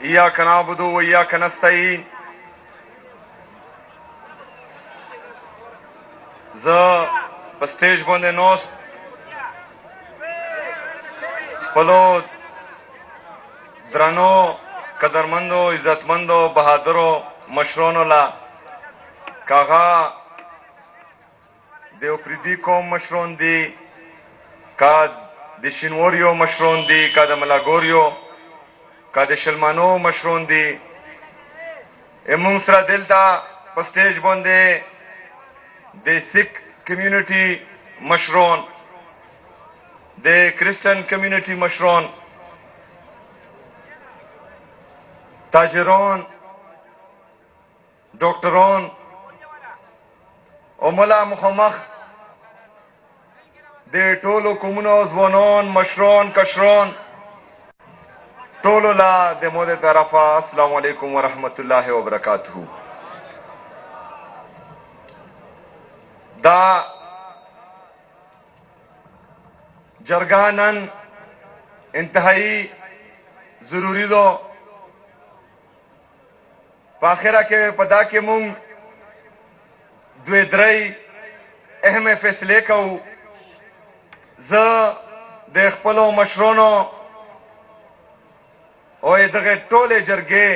إياك نعبد وإياك نستعين ز پسٹیج بندے نوست پلو درنو قدرمندو عزتمندو بہادرو مشرونو لا کاغا دیو پریدی قوم مشرون دی کا دی شنوریو مشرون دی کا دا ملاگوریو کا دی شلمانو مشرون دی امون سرا دل دا پسٹیج بندے دی سکھ کمیونٹی مشرون دی کرسچن کمیونٹی مشرون تاجرون ڈاکٹرون او ملا مخمخ دی ټولو کومونو ځوانان مشرون کشرون ټولو لا د مو د طرفه السلام علیکم ورحمت الله وبرکاتہ. دا جرگانن انتہائی ضروری دو پاخرہ کے پدا کے مونگ دوی درائی اہم فیصلے کو ز دیکھ پلو مشرونو او دغه ټوله جرګې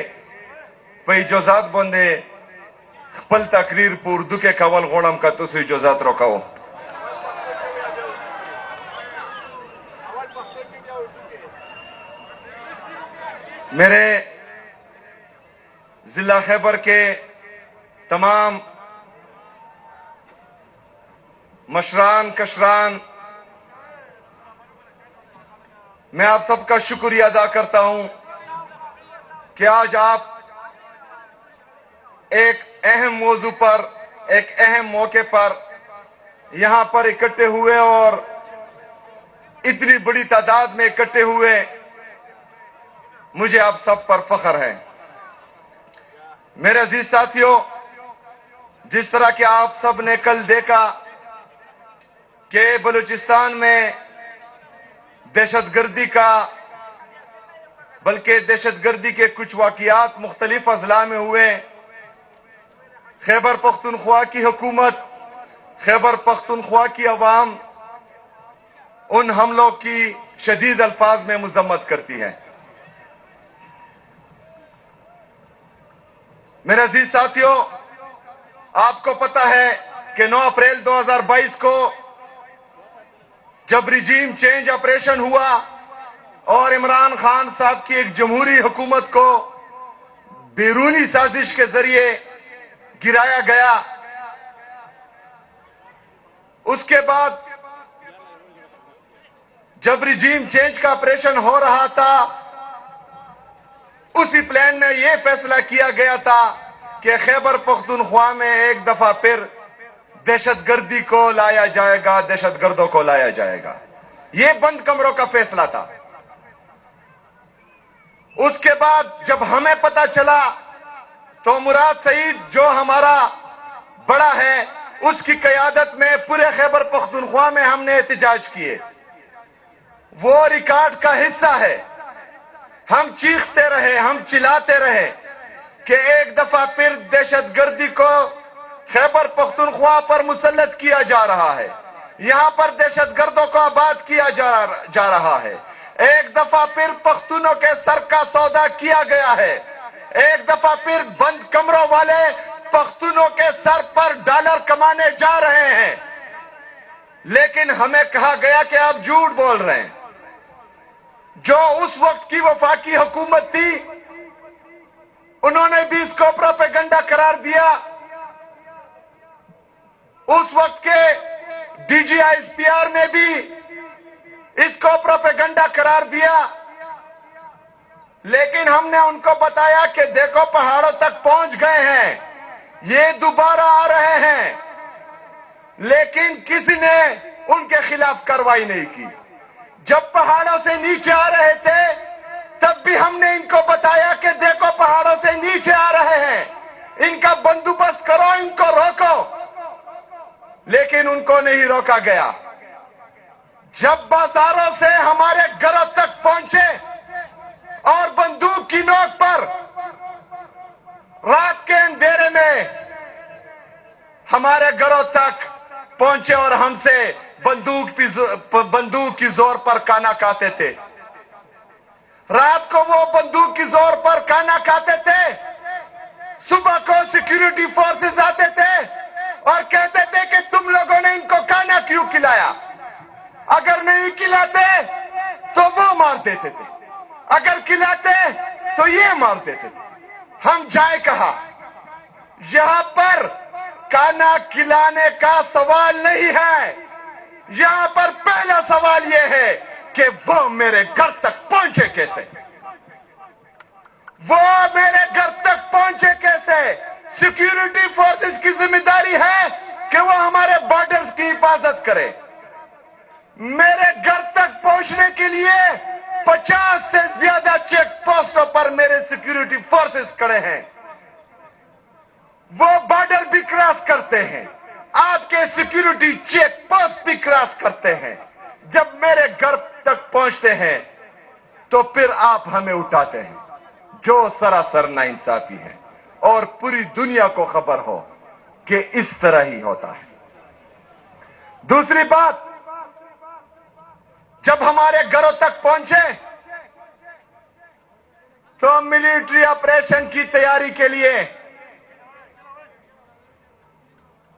په اجازات باندې خپل تقریر په اردو کې کول غواړم که تاسو اجازت راکوو. میرے ضلع خیبر کے تمام مشران کشران میں آپ سب کا شکریہ ادا کرتا ہوں کہ آج آپ ایک اہم موضوع پر ایک اہم موقع پر یہاں پر اکٹھے ہوئے اور اتنی بڑی تعداد میں اکٹھے ہوئے. مجھے آپ سب پر فخر ہے. میرے عزیز ساتھیوں، جس طرح کہ آپ سب نے کل دیکھا کہ بلوچستان میں دہشت گردی کا بلکہ دہشت گردی کے کچھ واقعات مختلف اضلاع میں ہوئے. خیبر پختونخوا کی حکومت، خیبر پختونخوا کی عوام ان حملوں کی شدید الفاظ میں مذمت کرتی ہے. میرے عزیز ساتھیوں، آپ کو پتا ہے کہ 9 اپریل 2022 کو جب رجیم چینج آپریشن ہوا اور عمران خان صاحب کی ایک جمہوری حکومت کو بیرونی سازش کے ذریعے گرایا گیا، اس کے بعد جب رجیم چینج کا آپریشن ہو رہا تھا اسی پلان میں یہ فیصلہ کیا گیا تھا کہ خیبر پختونخوا میں ایک دفعہ پھر دہشت گردی کو لایا جائے گا، دہشت گردوں کو لایا جائے گا. یہ بند کمروں کا فیصلہ تھا. اس کے بعد جب ہمیں پتا چلا تو مراد سعید جو ہمارا بڑا ہے اس کی قیادت میں پورے خیبر پختونخوا میں ہم نے احتجاج کیے. وہ ریکارڈ کا حصہ ہے. ہم چیختے رہے، ہم چلاتے رہے کہ ایک دفعہ پھر دہشت گردی کو خیبر پختونخوا پر مسلط کیا جا رہا ہے، یہاں پر دہشت گردوں کو آباد کیا جا رہا ہے. ایک دفعہ پھر پختونوں کے سر کا سودا کیا گیا ہے. ایک دفعہ پھر بند کمروں والے پختونوں کے سر پر ڈالر کمانے جا رہے ہیں. لیکن ہمیں کہا گیا کہ آپ جھوٹ بول رہے ہیں. جو اس وقت کی وفاقی حکومت تھی انہوں نے بھی اس کو پروپیگنڈا قرار دیا. اس وقت کے D G I S P R نے بھی اس کو پروپیگنڈا قرار دیا. لیکن ہم نے ان کو بتایا کہ دیکھو پہاڑوں تک پہنچ گئے ہیں، یہ دوبارہ آ رہے ہیں. لیکن کسی نے ان کے خلاف کارروائی نہیں کی. جب پہاڑوں سے نیچے آ رہے تھے تب بھی ہم نے ان کو بتایا کہ دیکھو پہاڑوں سے نیچے آ رہے ہیں، ان کا بندوبست کرو، ان کو روکو. لیکن ان کو نہیں روکا گیا. جب بازاروں سے ہمارے گھروں تک پہنچے اور بندوق کی نوک پر ہمارے گھروں تک پہنچے اور ہم سے بندوق کی زور پر کھانا کھاتے تھے. رات کو وہ بندوق کی زور پر کھانا کھاتے تھے. صبح کو سیکیورٹی فورسز آتے تھے اور کہتے تھے کہ تم لوگوں نے ان کو کھانا کیوں کھلایا؟ اگر نہیں کھلاتے تو وہ مار دیتے تھے, اگر کھلاتے تو یہ مار دیتے تھے. ہم جائے کہاں؟ یہاں پر کھانا کھلانے کا سوال نہیں ہے. یہاں پر پہلا سوال یہ ہے کہ وہ میرے گھر تک پہنچے کیسے؟ وہ میرے گھر تک پہنچے کیسے؟ سیکیورٹی فورسز کی ذمہ داری ہے کہ وہ ہمارے بارڈرز کی حفاظت کرے. میرے گھر تک پہنچنے کے لیے 50 سے زیادہ چیک پوسٹوں پر میرے سیکیورٹی فورسز کھڑے ہیں. وہ بارڈر بھی کراس کرتے ہیں, آپ کے سیکیورٹی چیک پوسٹ بھی کراس کرتے ہیں. جب میرے گھر تک پہنچتے ہیں تو پھر آپ ہمیں اٹھاتے ہیں, جو سراسر ناانصافی ہے اور پوری دنیا کو خبر ہو کہ اس طرح ہی ہوتا ہے. دوسری بات, جب ہمارے گھروں تک پہنچے تو ملٹری آپریشن کی تیاری کے لیے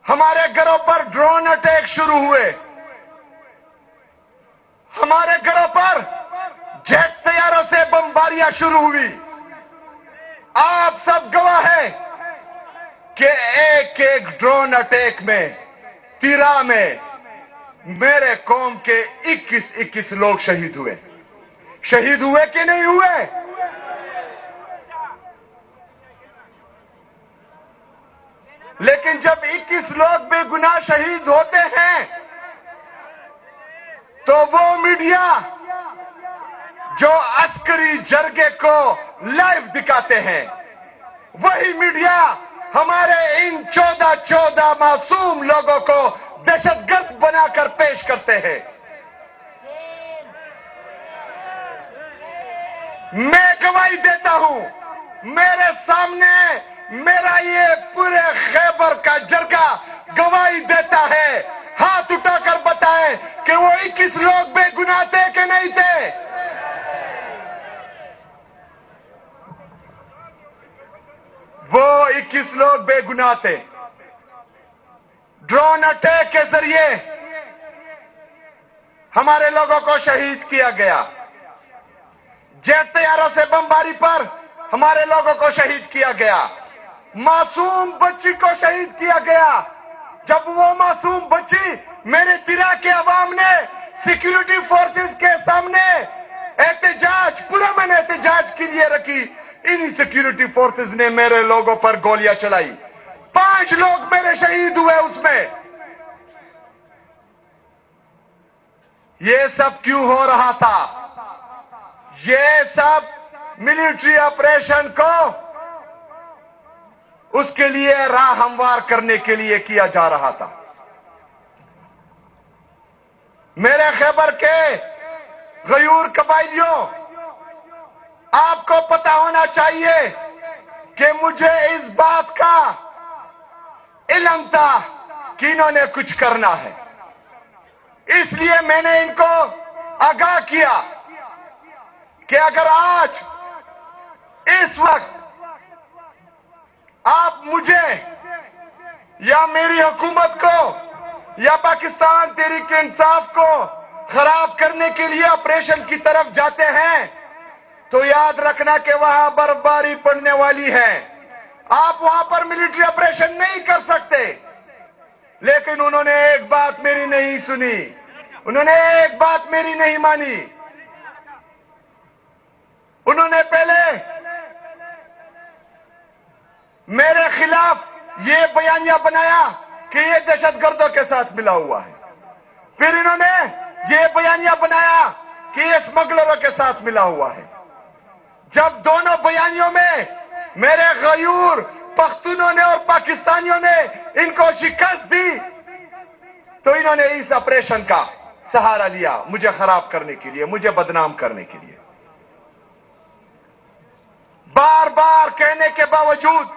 ہمارے گھروں پر ڈرون اٹیک شروع ہوئے. ہمارے گھروں پر جیٹ طیاروں سے بمباریاں شروع ہوئی. آپ سب گواہ ہیں کہ ایک ایک ڈرون اٹیک میں تیرا میں میرے قوم کے 21 لوگ شہید ہوئے. شہید ہوئے کہ نہیں ہوئے؟ لیکن جب 21 لوگ بے گناہ شہید ہوتے ہیں تو وہ میڈیا جو عسکری جرگے کو لائیو دکھاتے ہیں, وہی میڈیا ہمارے ان 14 معصوم لوگوں کو دہشت گرد بنا کر پیش کرتے ہیں. میں گواہی دیتا ہوں, میرے سامنے میرا یہ پورے خیبر کا جرگہ گواہی دیتا ہے. ہاتھ اٹھا کر بتائیں کہ وہ 21 لوگ بے گناہ تھے کہ نہیں تھے؟ وہ 21 لوگ بے گناہ تھے. ڈرون اٹیک کے ذریعے ہمارے لوگوں کو شہید کیا گیا. جیٹ طیاروں سے بمباری پر ہمارے لوگوں کو شہید کیا گیا. معصوم بچی کو شہید کیا گیا. جب وہ معصوم بچی میرے تیرا کے عوام نے سیکیورٹی فورسز کے سامنے احتجاج, پرامن احتجاج کے لیے رکھی, انہی سیکیورٹی فورسز نے میرے لوگوں پر گولیاں چلائی. 5 لوگ میرے شہید ہوئے اس میں. یہ سب کیوں ہو رہا تھا؟ یہ سب ملٹری آپریشن کو اس کے لیے راہ ہموار کرنے کے لیے کیا جا رہا تھا. میرے خیبر کے غیور قبائلیوں, آپ کو پتا ہونا چاہیے کہ مجھے اس بات کا علم تھا کہ انہوں نے کچھ کرنا ہے. اس لیے میں نے ان کو آگاہ کیا کہ اگر آج اس وقت آپ مجھے یا میری حکومت کو یا پاکستان تحریک انصاف کو خراب کرنے کے لیے آپریشن کی طرف جاتے ہیں تو یاد رکھنا کہ وہاں برفباری پڑنے والی ہے. آپ وہاں پر ملٹری آپریشن نہیں کر سکتے. لیکن انہوں نے ایک بات میری نہیں سنی, انہوں نے ایک بات میری نہیں مانی. انہوں نے پہلے میرے خلاف یہ بیانیہ بنایا کہ یہ دہشت گردوں کے ساتھ ملا ہوا ہے. پھر انہوں نے یہ بیانیہ بنایا کہ یہ اسمگلروں کے ساتھ ملا ہوا ہے. جب دونوں بیانیوں میں میرے غیور پختونوں نے اور پاکستانیوں نے ان کو شکست دی تو انہوں نے اس آپریشن کا سہارا لیا مجھے خراب کرنے کے لیے, مجھے بدنام کرنے کے لیے. بار بار کہنے کے باوجود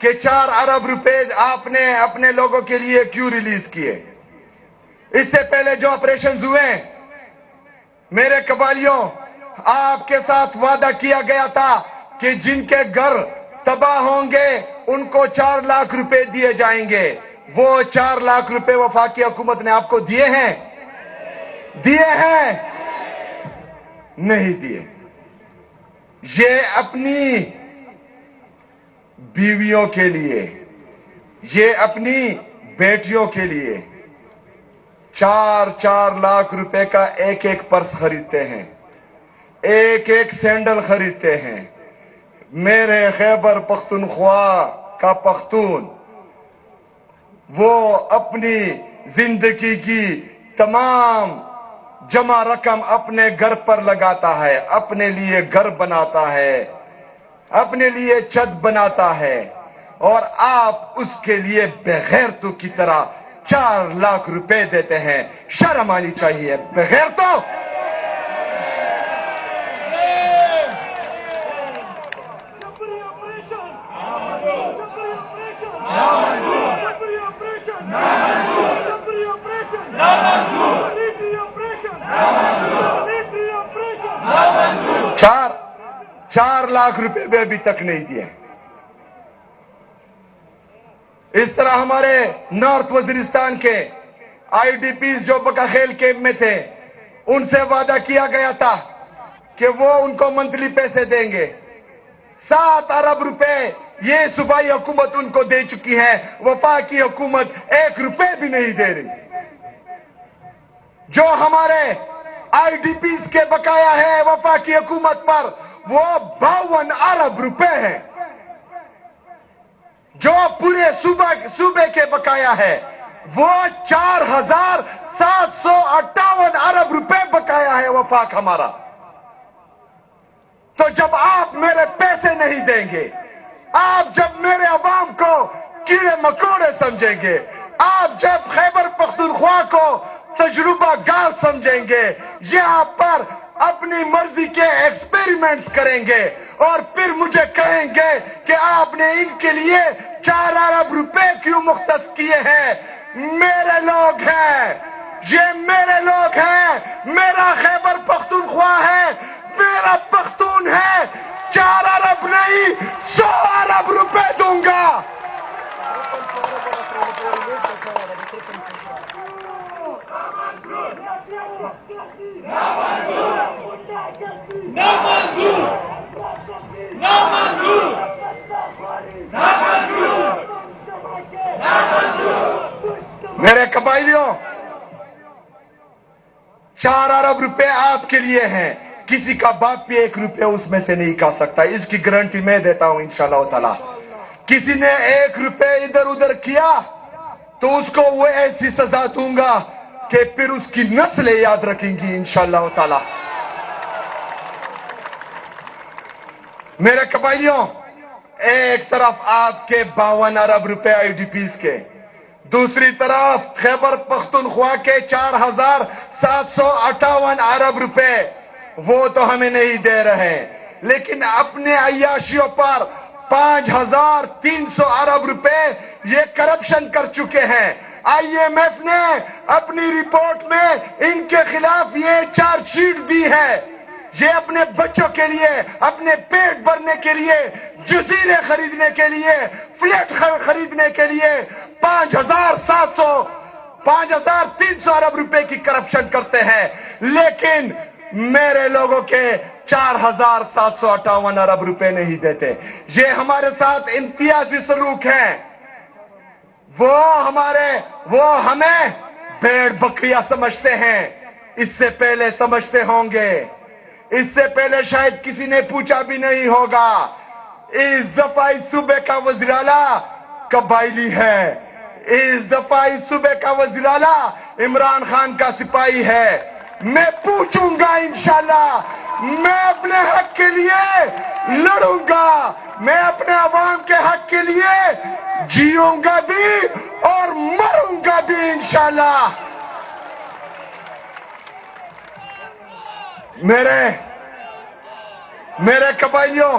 کہ 4 ارب روپے آپ نے اپنے لوگوں کے لیے کیوں ریلیز کیے؟ اس سے پہلے جو آپریشنز ہوئے، میرے قبائلیوں، آپ کے ساتھ وعدہ کیا گیا تھا کہ جن کے گھر تباہ ہوں گے ان کو 4 لاکھ روپے دیے جائیں گے۔ وہ 4 لاکھ روپے وفاقی حکومت نے آپ کو دیے ہیں؟ دیے ہیں؟ نہیں دیے۔ یہ اپنی بیویوں کے لیے، یہ اپنی بیٹیوں کے لیے 4 لاکھ روپے کا ایک پرس خریدتے ہیں، ایک سینڈل خریدتے ہیں۔ میرے خیبر پختونخوا کا پختون، وہ اپنی زندگی کی تمام جمع رقم اپنے گھر پر لگاتا ہے، اپنے لیے گھر بناتا ہے، اپنے لیے چھت بناتا ہے، اور آپ اس کے لیے بغیرتوں کی طرح 4 لاکھ روپے دیتے ہیں۔ شرم آنی چاہیے بغیرتوں۔ چار لاکھ روپے بھی ابھی تک نہیں دیے۔ اس طرح ہمارے نارتھ وزیرستان کے آئی ڈی پیز جو بکاخیل کیمپ میں تھے، ان سے وعدہ کیا گیا تھا کہ وہ ان کو منتھلی پیسے دیں گے۔ 7 ارب روپے یہ صوبائی حکومت ان کو دے چکی ہے، وفاقی حکومت 1 روپے بھی نہیں دے رہی۔ جو ہمارے آئی ڈی پیز کے بقایا ہے وفاقی حکومت پر، وہ 52 ارب روپے ہیں۔ جو پورے صوبے کے بقایا ہے وہ 4758 ارب روپے بقایا ہے وفاق ہمارا۔ تو جب آپ میرے پیسے نہیں دیں گے، آپ جب میرے عوام کو کیڑے مکوڑے سمجھیں گے، آپ جب خیبر پختونخوا کو تجربہ گال سمجھیں گے، یہاں پر اپنی مرضی کے ایکسپیریمنٹس کریں گے اور پھر مجھے کہیں گے کہ آپ نے ان کے لیے 4 ارب روپے کیوں مختص کیے ہیں۔ میرے لوگ ہیں، یہ میرے لوگ ہیں، میرا خیبر پختونخوا ہے، میرا پختون ہے۔ 4 ارب نہیں، 100 ارب روپے دوں گا۔ میرے قبائلیوں، 4 ارب روپے آپ کے لیے ہیں، کسی کا باپ بھی 1 روپے اس میں سے نہیں کھا سکتا، اس کی گارنٹی میں دیتا ہوں انشاءاللہ تعالی۔ کسی نے 1 روپے ادھر ادھر کیا تو اس کو وہ ایسی سزا دوں گا کہ پھر اس کی نسلیں یاد رکھیں گی انشاءاللہ تعالی۔ میرے قبائلیوں، ایک طرف آپ کے 52 ارب روپے آئی ڈی پیز کے، دوسری طرف خیبر پختونخوا کے 4758 ارب روپے، وہ تو ہمیں نہیں دے رہے، لیکن اپنے عیاشیوں پر 5300 ارب روپے یہ کرپشن کر چکے ہیں۔ آئی ایم ایف نے اپنی رپورٹ میں ان کے خلاف یہ چارج شیٹ دی ہے۔ یہ اپنے بچوں کے لیے، اپنے پیٹ بھرنے کے لیے، جزیرے خریدنے کے لیے، فلیٹ خریدنے کے لیے 5300 ارب روپے کی کرپشن کرتے ہیں، لیکن میرے لوگوں کے 4758 ارب روپے نہیں دیتے۔ یہ ہمارے ساتھ امتیازی سلوک ہے۔ وہ ہمیں بھیڑ بکریاں سمجھتے ہیں، اس سے پہلے سمجھتے ہوں گے، اس سے پہلے شاید کسی نے پوچھا بھی نہیں ہوگا۔ اس دفعہ اس صوبے کا وزیر اعلیٰ قبائلی ہے، اس دفعہ اس صوبے کا وزیر اعلیٰ عمران خان کا سپاہی ہے۔ میں پوچھوں گا انشاءاللہ، میں اپنے حق کے لیے لڑوں گا، میں اپنے عوام کے حق کے لیے جیوں گا بھی اور مروں گا بھی انشاءاللہ۔ میرے قبائلیوں،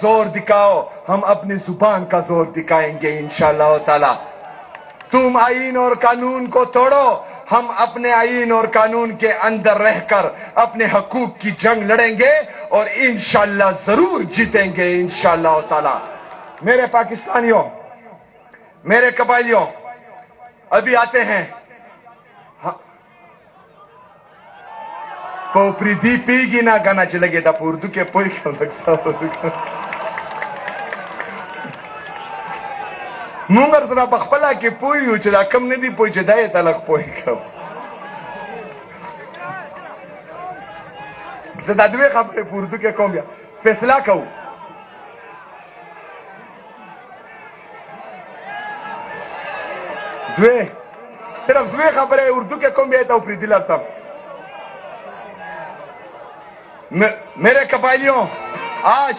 زور دکھاؤ، ہم اپنی زبان کا زور دکھائیں گے انشاءاللہ تعالی۔ تم آئین اور قانون کو توڑو، ہم اپنے آئین اور قانون کے اندر رہ کر اپنے حقوق کی جنگ لڑیں گے اور انشاءاللہ ضرور جیتیں گے انشاءاللہ تعالی۔ میرے پاکستانیوں، میرے قبائلیوں، ابھی آتے ہیں پوپری دی پیگی نہ گانا چلے گے دا پوردو کے پوئی کم لگسا مونگر سنا بخپلا کی پوئی ہو چلا کم نہیں دی پوئی چدائے تلک پوئی کم زدہ دوے خبرے پوردو کے کم بیا فیصلہ کہو دوے صرف دوے خبرے اردو کے کم بیا تا اوپری دل ارسم میرے قبائلیوں، آج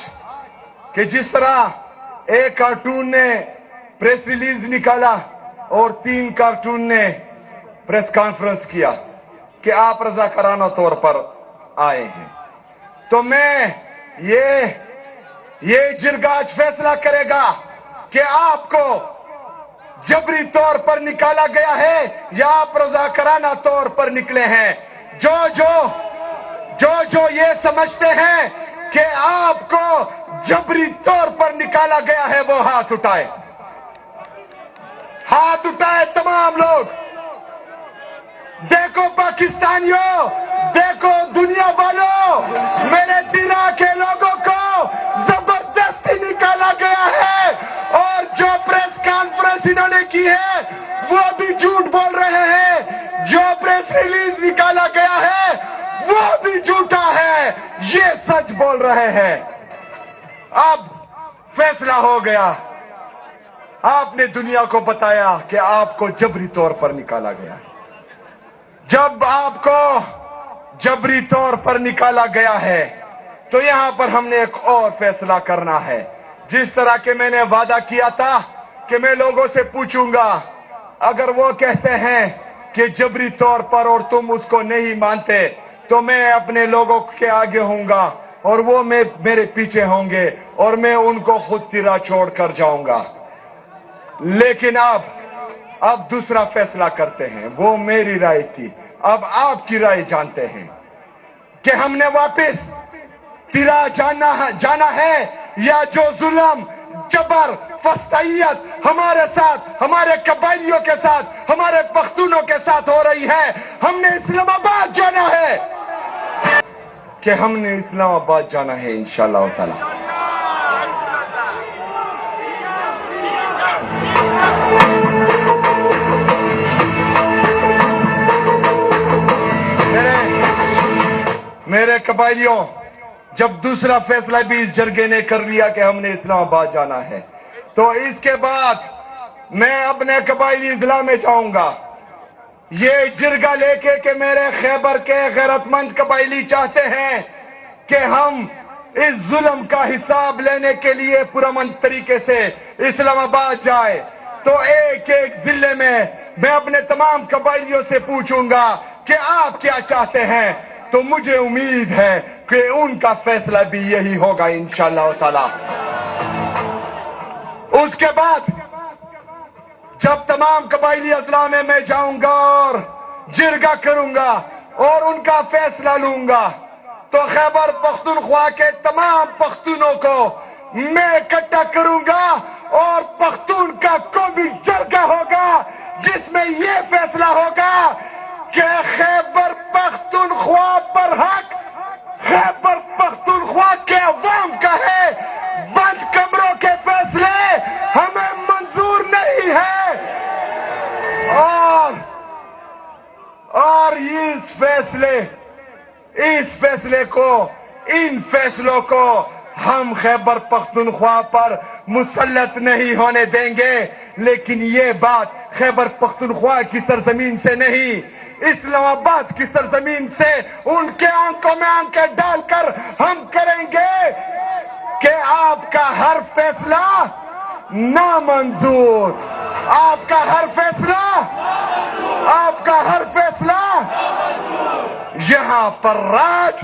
کہ جس طرح ایک کارٹون نے پریس ریلیز نکالا اور 3 کارٹون نے پریس کانفرنس کیا کہ آپ رضاکارانہ طور پر آئے ہیں، تو میں یہ جرگہ آج فیصلہ کرے گا کہ آپ کو جبری طور پر نکالا گیا ہے یا آپ رضاکارانہ طور پر نکلے ہیں۔ جو یہ سمجھتے ہیں کہ آپ کو جبری طور پر نکالا گیا ہے وہ ہاتھ اٹھائے، ہاتھ اٹھائے تمام لوگ۔ دیکھو پاکستانیوں، دیکھو دنیا والوں، میرے تیرا کے لوگوں کو زبردستی نکالا گیا ہے اور جو پریس کانفرنس انہوں نے کی ہے وہ بھی جھوٹ بول رہے ہیں، جو پریس ریلیز نکالا گیا ہے وہ بھی جھوٹا ہے، یہ سچ بول رہے ہیں۔ اب فیصلہ ہو گیا، آپ نے دنیا کو بتایا کہ آپ کو جبری طور پر نکالا گیا۔ جب آپ کو جبری طور پر نکالا گیا ہے تو یہاں پر ہم نے ایک اور فیصلہ کرنا ہے۔ جس طرح کہ میں نے وعدہ کیا تھا کہ میں لوگوں سے پوچھوں گا، اگر وہ کہتے ہیں کہ جبری طور پر اور تم اس کو نہیں مانتے تو میں اپنے لوگوں کے آگے ہوں گا اور وہ میرے پیچھے ہوں گے اور میں ان کو خود تیرا چھوڑ کر جاؤں گا۔ لیکن اب دوسرا فیصلہ کرتے ہیں، وہ میری رائے تھی، اب آپ کی رائے جانتے ہیں کہ ہم نے واپس تیرا جانا ہے یا جو ظلم، جبر، فسطائیت ہمارے ساتھ، ہمارے قبائلیوں کے ساتھ، ہمارے پختونوں کے ساتھ ہو رہی ہے، ہم نے اسلام آباد جانا ہے کہ ہم نے اسلام آباد جانا ہے انشاءاللہ تعالی۔ میرے قبائلیوں، جب دوسرا فیصلہ بھی اس جرگے نے کر لیا کہ ہم نے اسلام آباد جانا ہے تو اس کے بعد میں اپنے قبائلی اضلاع میں جاؤں گا، یہ جرگہ لے کے کہ میرے خیبر کے غیرت مند قبائلی چاہتے ہیں کہ ہم اس ظلم کا حساب لینے کے لیے پرامن طریقے سے اسلام آباد جائے، تو ایک ایک ضلع میں اپنے تمام قبائلیوں سے پوچھوں گا کہ آپ کیا چاہتے ہیں، تو مجھے امید ہے کہ ان کا فیصلہ بھی یہی ہوگا انشاءاللہ تعالی۔ اس کے بعد جب تمام قبائلی اضلاع میں جاؤں گا اور جرگہ کروں گا اور ان کا فیصلہ لوں گا تو خیبر پختونخوا کے تمام پختونوں کو میں اکٹھا کروں گا اور پختون کا کوئی بھی جرگہ ہوگا جس میں یہ فیصلہ ہوگا کہ خیبر پختونخوا پر حق خیبر پختونخوا کے عوام کا ہے، بند کمروں کے فیصلے ہمیں منظور نہیں ہے، اور اس فیصلے کو، ان فیصلوں کو ہم خیبر پختونخوا پر مسلط نہیں ہونے دیں گے۔ لیکن یہ بات خیبر پختونخوا کی سرزمین سے نہیں، اسلام آباد کی سرزمین سے ان کے آنکھوں میں آنکھیں ڈال کر ہم کریں گے کہ آپ کا ہر فیصلہ نامنظور، آپ کا ہر فیصلہ یہاں پر راج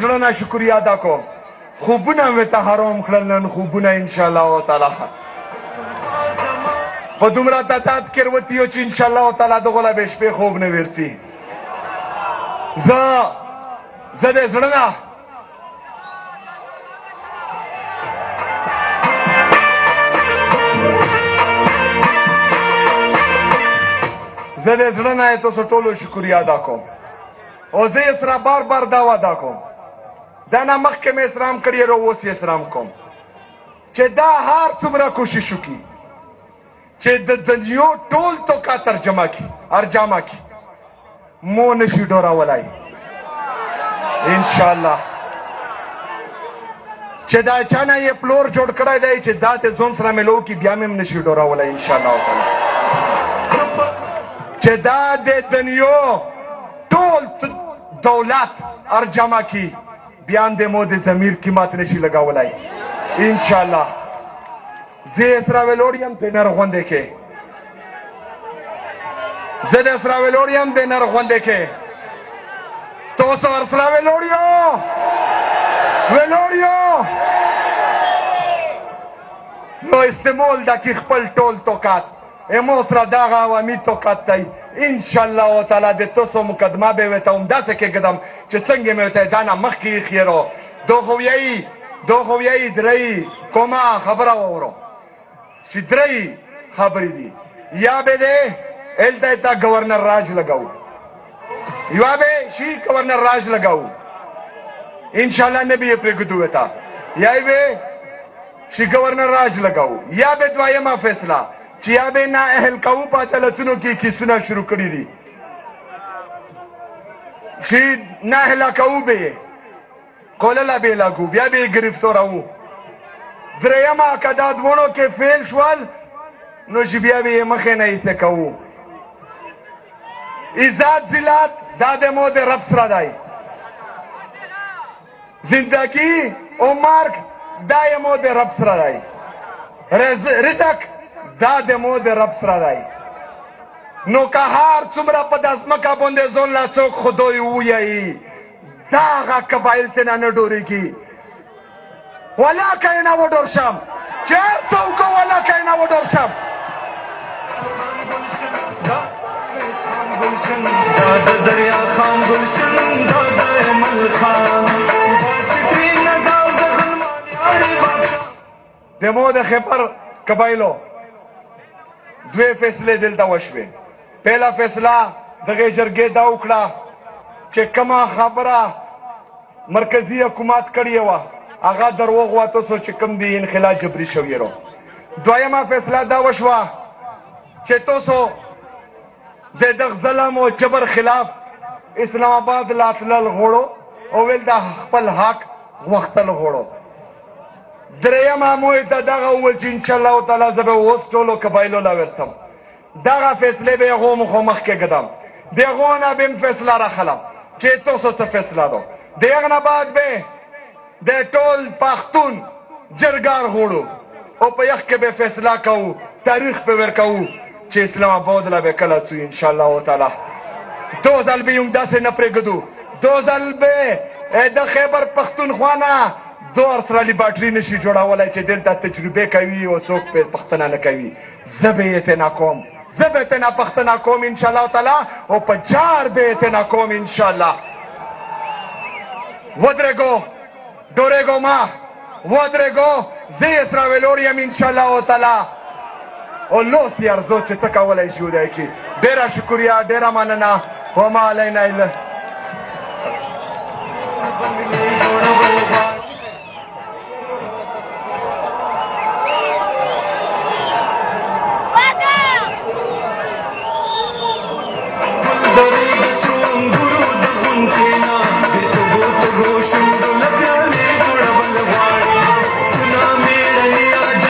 زړه نه شکریا ادا کوم. خوبونه مې ته حرام کړل، نن خوبونه انشاءالله تعالی په دومره تعداد کې وروتي یو چې انشاءالله تعالی دغه لا به شپې خوب نه ورسي. زه د زړه نه زه د زړه نه تاسو ټولو شکریا ادا کوم او زه یې سره بار بار دا وعده کوم، دا نه مخکې مې اسلام کړی او اوس یې اسلام کوم چې دا هر څومره کوشش وکړي چې د دنیا ټول توکا ترجمه کړي ارجامه کړي مو نشي ډوراولی انشاءالله. چې دا چا نه یې پلور جوړ کړی دی چې دا د ځون سره ملو کړي بیا مې هم نشي ډوراولی انشاءالله تعالی. چې دا د دنیا ټول دولت ارجمه کی بیان دے مو دے ضمیر قیمت نشی لگاولی انشاءاللہ. زی اسراویلوریم دے نرغوندے کے زد اسراویلوریم دے نرغوندے کے تو سو اسراویلوریو ویلوریو نو استعمال دا کی خپل ټول توکات امو سره دغه عوامي توکات دی انشاءالله تعالی د تاسو مقدمه به ورته همداسې کېږدم چې څنګه مې ورته دا نه مخکې ایښی رو دو خویایي درې کومه خبره واورو چې درې خبرې دي. یا به دی هلته ته گورنر راج لګوو، یا به شي گورنر راج لګوو انشاءالله نه به یې پرېږدو ورته، یا به شي گورنر راج لګوو. یا به دویمه فیصله چې یا به نه اهل کوو په عدالتونو کې کیسونه شروع کړي دي چې نه اهله کوو به یې قولله به یې لاګو بیا به یې ګرفتاروو. درېیمه که دا دواړو کې فیل شول نو چې بیا به یې مخې نه ایسه کوو. عزت ذلت دا د مو د رب سره دی، زندگی او مرګ دا یې مو د رب سره دی، رزق دا د مو د رب سره دی. نو که هر څومره په دا ځمکه باندې ځان له څوک خدای ووایي دا هغه قبایل ترې نه ډورېږي. ولاکه یې نه وډور شم چې هر څوک ولاکه یې نه وډور شم. دا د دریا خام ګلشن دا د مل خان د مو د خیبر قبایلو دوی فیصله دلته وشوې. پهلا فیصله دغه جرګې دا وکړه چې کومه خبره مرکزي حکومت کړې وه هغه دروغ وه، تاسو چې کوم دی انخلا جبري شوي رو. دویمه فیصله دا وشوه چې تاسو د دغه ظلم او جبر خلاف اسلام آباد لا تلل غواړو او ویل دا خپل حق غوښتل غواړو. درېیمه مو ته دغه وویل چې انشاءالله تعالی زه به اوس ټولو قبایلو له ورسم. دغه فیصلې به یې هغو مخامخ کېږدم، د هغو نه به م فیصله راخلم چې تاسو څه فیصله ده. د هغه نه بعد به د ټول پښتون جرګار غواړو او په یخ کې به فیصله کوو، تاریخ به ورکوو چې اسلام آباد له به کله څو انشاءالله تعالی. دو ځل به یې همداسې نه پرېږدو، دو ځل به د خیبر پښتونخوا نه دور سره لیباټري نشي جوړولی چې دلته تجربې کوي او څوک پرې پوښتنه نه کوي. زه به یې ترې نه کوم، زه به ترې نه پوښتنه کوم انشاءالله تعالی او په جار به یې ترې نه کوم انشاءالله. ودرېږو ډورېږو ما ودرېږو زه یې سره ویلوړ یم انشاءالله تعالی او لوس یې ارزو چې څه کولی شو دی کې. ډېره شکریه، ډېره مننه. وما علینا الا